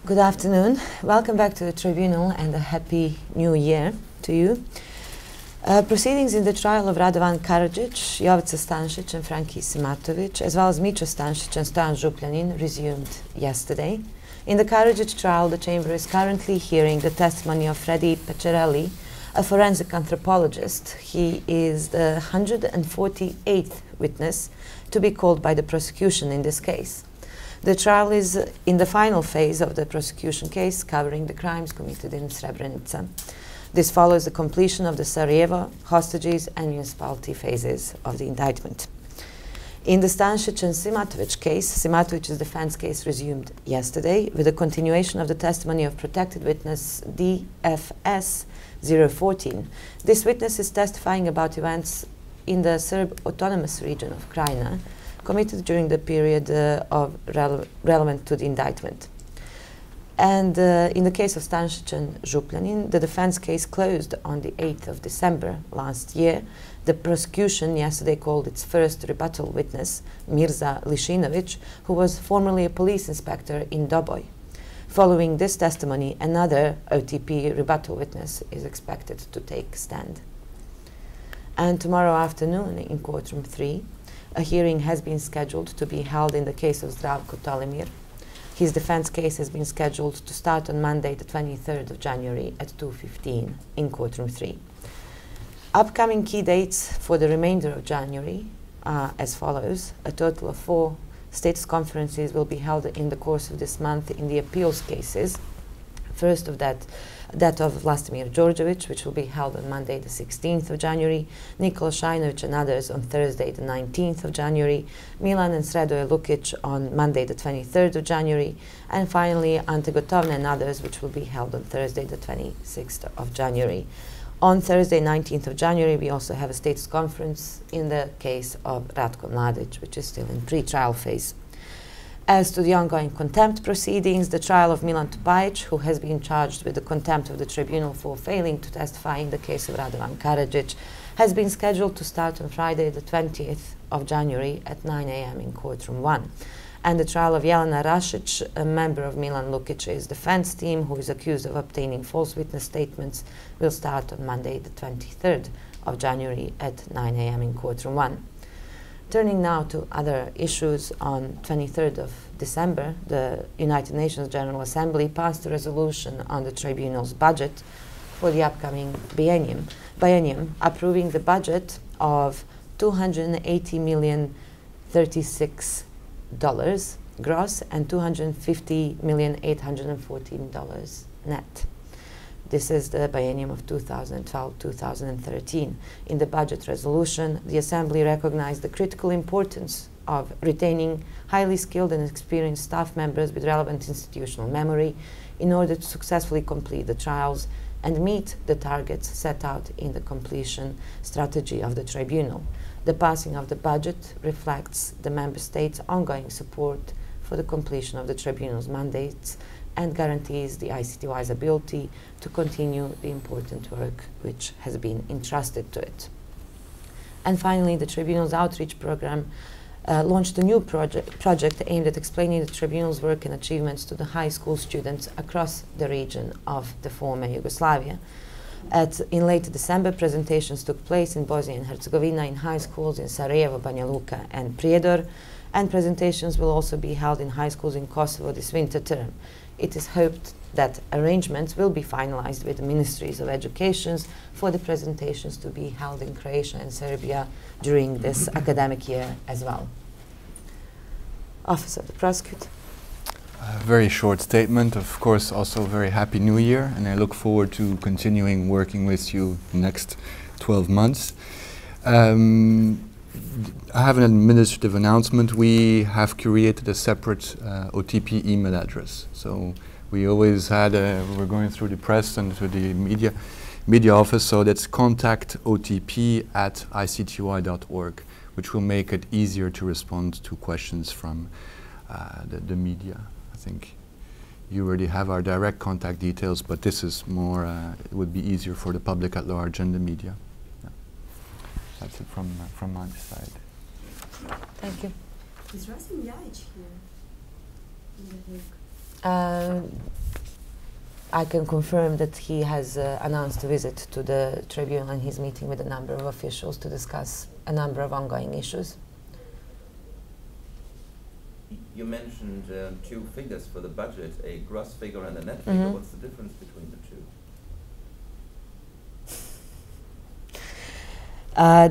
Good afternoon. Welcome back to the Tribunal and a happy new year to you. Proceedings in the trial of Radovan Karadžić, Jovica Stanšić and Franki Simatović, as well as Micho Stanšić and Stojan Župljanin, resumed yesterday. In the Karadžić trial, the chamber is currently hearing the testimony of Freddy Pecorelli, a forensic anthropologist. He is the 148th witness to be called by the prosecution in this case. The trial is in the final phase of the prosecution case covering the crimes committed in Srebrenica. This follows the completion of the Sarajevo, hostages and municipality phases of the indictment. In the Stanšić and Simatović case, Simatovic's defense case resumed yesterday with a continuation of the testimony of protected witness DFS 014. This witness is testifying about events in the Serb autonomous region of Krajina committed during the period relevant to the indictment. And in the case of Stanšić and Župljanin, the defense case closed on the 8th of December last year. The prosecution yesterday called its first rebuttal witness, Mirza Lišinović, who was formerly a police inspector in Doboj. Following this testimony, another OTP rebuttal witness is expected to take stand. And tomorrow afternoon in courtroom 3, a hearing has been scheduled to be held in the case of Zdravko Tolimir. His defense case has been scheduled to start on Monday, the 23rd of January at 2:15 in courtroom 3. Upcoming key dates for the remainder of January are as follows. A total of 4 status conferences will be held in the course of this month in the appeals cases. First of that of Vlastimir Đorđević, which will be held on Monday the 16th of January, Nikola Šajnović and others on Thursday the 19th of January, Milan and Sredoje Lukić on Monday the 23rd of January, and finally Ante Gotovina and others, which will be held on Thursday the 26th of January. On Thursday 19th of January we also have a status conference in the case of Ratko Mladić, which is still in pre-trial phase. As to the ongoing contempt proceedings, the trial of Milan Tupajić, who has been charged with the contempt of the tribunal for failing to testify in the case of Radovan Karadžić, has been scheduled to start on Friday the 20th of January at 9 a.m. in courtroom 1. And the trial of Jelena Rašić, a member of Milan Lukic's defense team who is accused of obtaining false witness statements, will start on Monday the 23rd of January at 9 a.m. in courtroom 1. Turning now to other issues, on 23rd of December, the United Nations General Assembly passed a resolution on the tribunal's budget for the upcoming biennium, approving the budget of $280,036 gross and $250,814 net. This is the biennium of 2012-2013. In the budget resolution, the Assembly recognized the critical importance of retaining highly skilled and experienced staff members with relevant institutional memory in order to successfully complete the trials and meet the targets set out in the completion strategy of the Tribunal. The passing of the budget reflects the Member States' ongoing support for the completion of the Tribunal's mandates and guarantees the ICTY's ability to continue the important work which has been entrusted to it. And finally, the Tribunal's outreach program launched a new project aimed at explaining the Tribunal's work and achievements to the high school students across the region of the former Yugoslavia. In late December, presentations took place in Bosnia and Herzegovina in high schools in Sarajevo, Banja Luka and Prijedor, and presentations will also be held in high schools in Kosovo this winter term. It is hoped that arrangements will be finalized with the Ministries of Education for the presentations to be held in Croatia and Serbia during this academic year as well. Office of the Prosecutor. A very short statement. Of course, also very happy New Year, and I look forward to continuing working with you next 12 months. I have an administrative announcement. We have created a separate OTP email address. So we always had, we're going through the press and through the media office, so that's contactotp@icty.org, which will make it easier to respond to questions from the media. I think you already have our direct contact details, but this is more, it would be easier for the public at large and the media. Yeah. That's it from my side. Thank you. Is Rasim Ljajić here in The Hague? I can confirm that he has announced a visit to the tribunal, and he's meeting with a number of officials to discuss a number of ongoing issues. You mentioned two figures for the budget, a gross figure and a net figure. What's the difference between the two?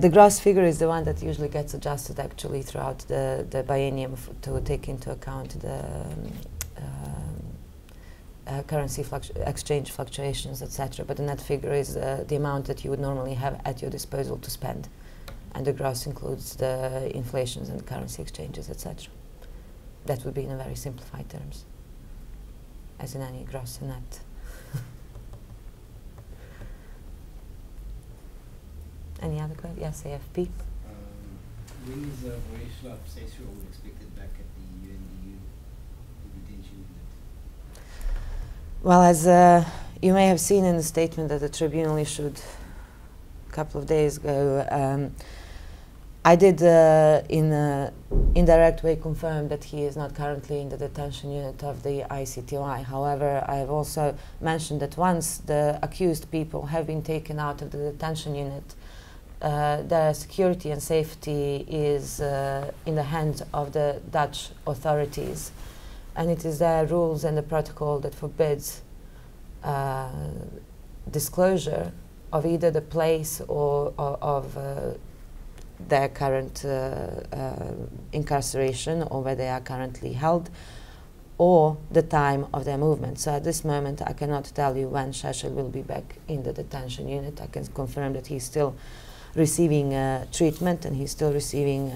The gross figure is the one that usually gets adjusted actually throughout the biennium to take into account the currency exchange fluctuations, etc. But the net figure is the amount that you would normally have at your disposal to spend. And the gross includes the inflations and currency exchanges, etc. That would be in a very simplified terms, as in any gross and net. Any other questions? Yes, AFP. When is Vojislav Šešelj expected back at the UNDU detention unit? Well, as you may have seen in the statement that the tribunal issued a couple of days ago, I did in an indirect way confirm that he is not currently in the detention unit of the ICTY. However, I have also mentioned that once the accused people have been taken out of the detention unit, their security and safety is in the hands of the Dutch authorities, and it is their rules and the protocol that forbids disclosure of either the place or of their current incarceration, or where they are currently held, or the time of their movement. So at this moment I cannot tell you when Šešelj will be back in the detention unit. I can confirm that he's still receiving treatment, and he's still receiving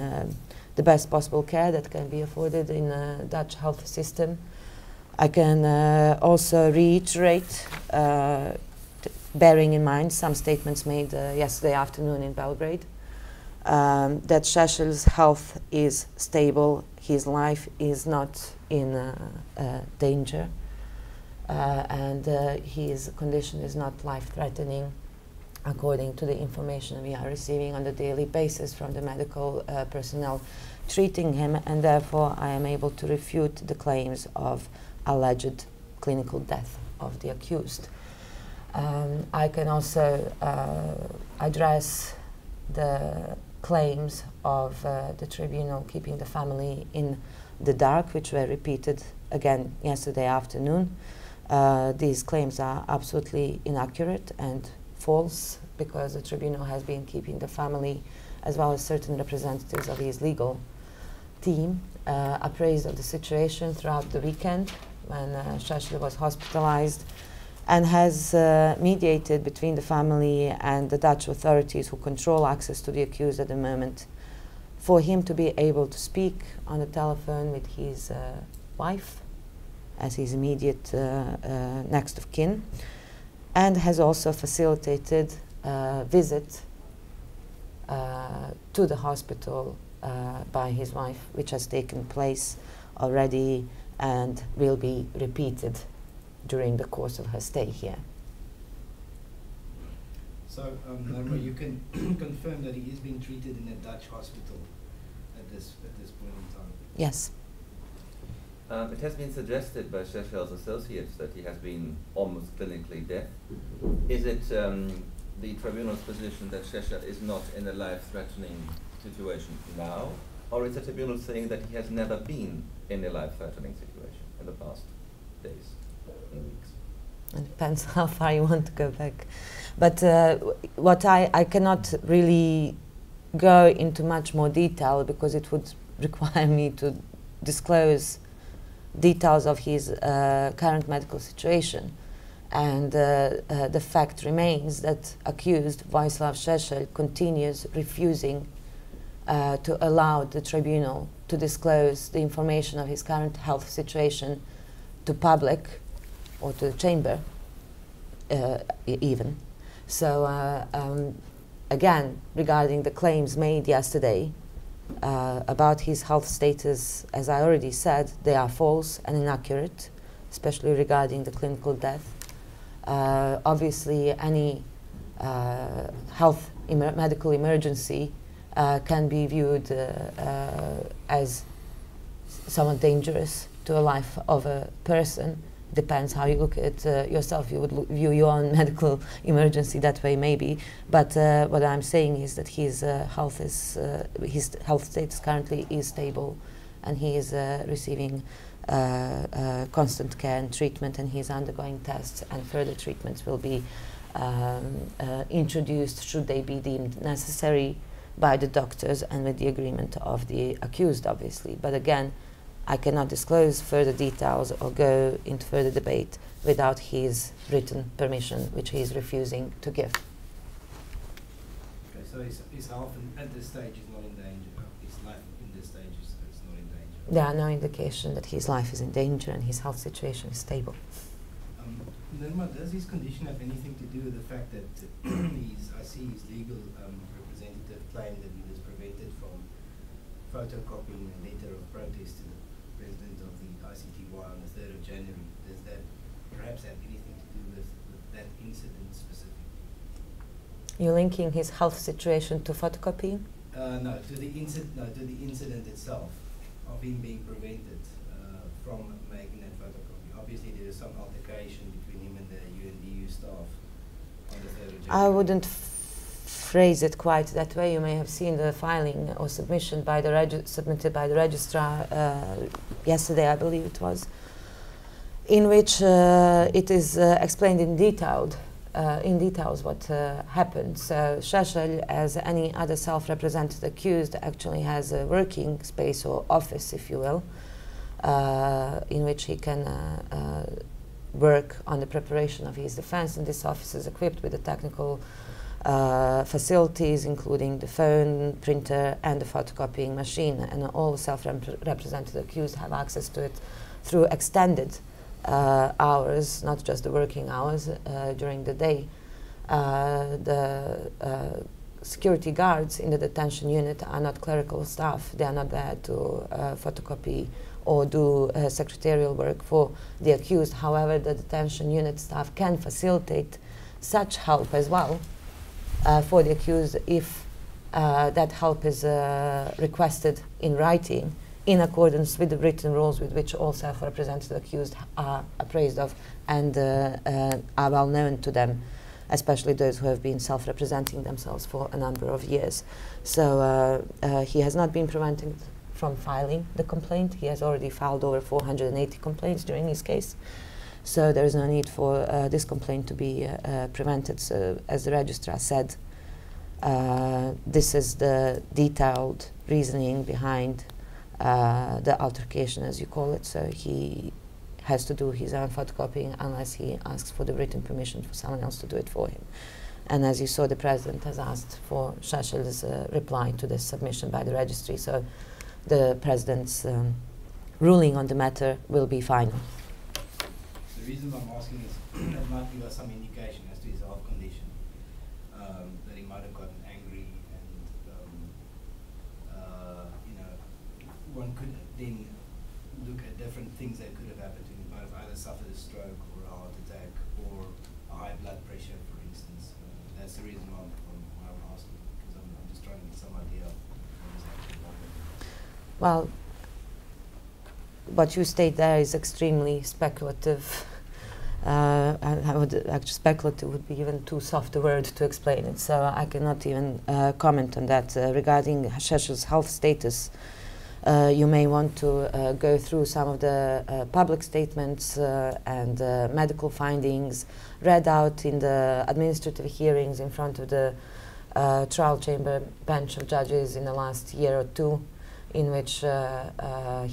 the best possible care that can be afforded in the Dutch health system. I can also reiterate, bearing in mind some statements made yesterday afternoon in Belgrade, that Šešelj's health is stable, his life is not in danger, and his condition is not life-threatening, according to the information we are receiving on a daily basis from the medical personnel treating him, and therefore I am able to refute the claims of alleged clinical death of the accused. I can also address the claims of the tribunal keeping the family in the dark, which were repeated again yesterday afternoon. These claims are absolutely inaccurate and false, because the tribunal has been keeping the family, as well as certain representatives of his legal team, appraised of the situation throughout the weekend when Šešelj was hospitalized, and has mediated between the family and the Dutch authorities, who control access to the accused at the moment, for him to be able to speak on the telephone with his wife as his immediate next of kin, and has also facilitated a visit to the hospital by his wife, which has taken place already and will be repeated during the course of her stay here. So, Norma, you can confirm that he is being treated in a Dutch hospital at this point in time? Yes. It has been suggested by Šešelj's associates that he has been almost clinically deaf. Is it the tribunal's position that Šešelj is not in a life-threatening situation now, or is the tribunal saying that he has never been in a life-threatening situation in the past days and weeks? It depends how far you want to go back. But what I cannot really go into much more detail, because it would require me to disclose details of his current medical situation. And the fact remains that accused Vojislav Šešelj continues refusing to allow the tribunal to disclose the information of his current health situation to public or to the chamber even. So again, regarding the claims made yesterday about his health status, as I already said, they are false and inaccurate, especially regarding the clinical death. Obviously, any medical emergency can be viewed as somewhat dangerous to a life of a person. Depends how you look at yourself. You would view your own medical emergency that way, maybe. But what I'm saying is that his health status currently is stable, and he is receiving constant care and treatment, and he's undergoing tests, and further treatments will be introduced should they be deemed necessary by the doctors and with the agreement of the accused, obviously. But again, I cannot disclose further details or go into further debate without his written permission, which he is refusing to give. Okay, so his health at this stage is not in danger. His life in this stage is not in danger. There are no indication that his life is in danger and his health situation is stable. Nirma, does his condition have anything to do with the fact that I see his legal representative claimed that he was prevented from photocopying a letter of protest to the president of the ICTY on the 3rd of January? Does that perhaps have anything to do with that incident specifically? You're linking his health situation to photocopying? No, to the incident itself of him being prevented from making that photocopy. Obviously, there was some altercation between him and the UNDU staff on the 3rd of January. I wouldn't phrase it quite that way. You may have seen the filing or submission by the submitted by the registrar yesterday, I believe it was, in which it is explained in details what happened. So Sheshel, as any other self-represented accused, actually has a working space or office, if you will, in which he can work on the preparation of his defense, and this office is equipped with the technical facilities, including the phone, printer, and the photocopying machine, and all self-represented accused have access to it through extended hours, not just the working hours during the day. The security guards in the detention unit are not clerical staff. They are not there to photocopy or do secretarial work for the accused. However, the detention unit staff can facilitate such help as well for the accused if that help is requested in writing, in accordance with the written rules with which all self-represented accused are appraised of and are well known to them, especially those who have been self-representing themselves for a number of years. So he has not been prevented from filing the complaint. He has already filed over 480 complaints during his case. So there is no need for this complaint to be prevented. So as the registrar said, this is the detailed reasoning behind the altercation, as you call it. So he has to do his own photocopying unless he asks for the written permission for someone else to do it for him. And as you saw, the president has asked for Sheshel's reply to this submission by the registry. So the president's ruling on the matter will be final. The reason I'm asking is that might give us some indication as to his health condition, that he might have gotten angry, and one could then look at different things that could have happened to him. He might have either suffered a stroke or a heart attack or a high blood pressure, for instance. That's the reason why I'm asking, because I'm just trying to get some idea of what is actually happening. Well, what you state there is extremely speculative. I would actually speculative would be even too soft a word to explain it, so I cannot even comment on that. Regarding Sheshel's health status, you may want to go through some of the public statements and medical findings read out in the administrative hearings in front of the trial chamber bench of judges in the last year or two, in which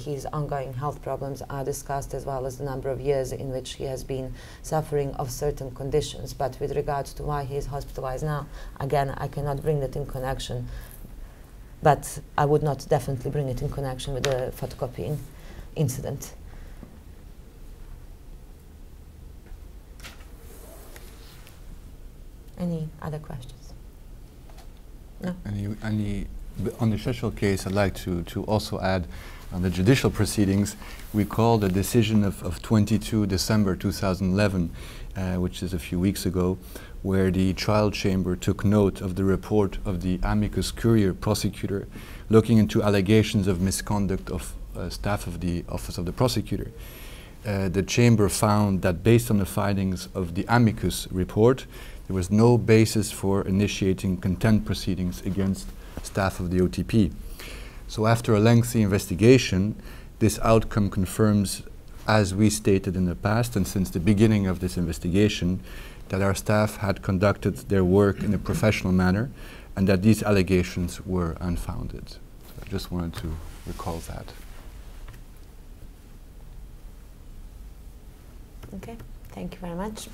his ongoing health problems are discussed, as well as the number of years in which he has been suffering of certain conditions. But with regards to why he is hospitalized now, again, I cannot bring that in connection, but I would not definitely bring it in connection with the photocopying incident. Any other questions? No? On the Sheshel case, I'd like to also add, on the judicial proceedings, we call the decision of 22 December 2011, which is a few weeks ago, where the trial chamber took note of the report of the amicus curiae prosecutor looking into allegations of misconduct of staff of the Office of the Prosecutor. The Chamber found that based on the findings of the amicus report, there was no basis for initiating contempt proceedings against staff of the OTP. So after a lengthy investigation, this outcome confirms, as we stated in the past and since the beginning of this investigation, that our staff had conducted their work in a professional manner and that these allegations were unfounded. So I just wanted to recall that. Okay, thank you very much.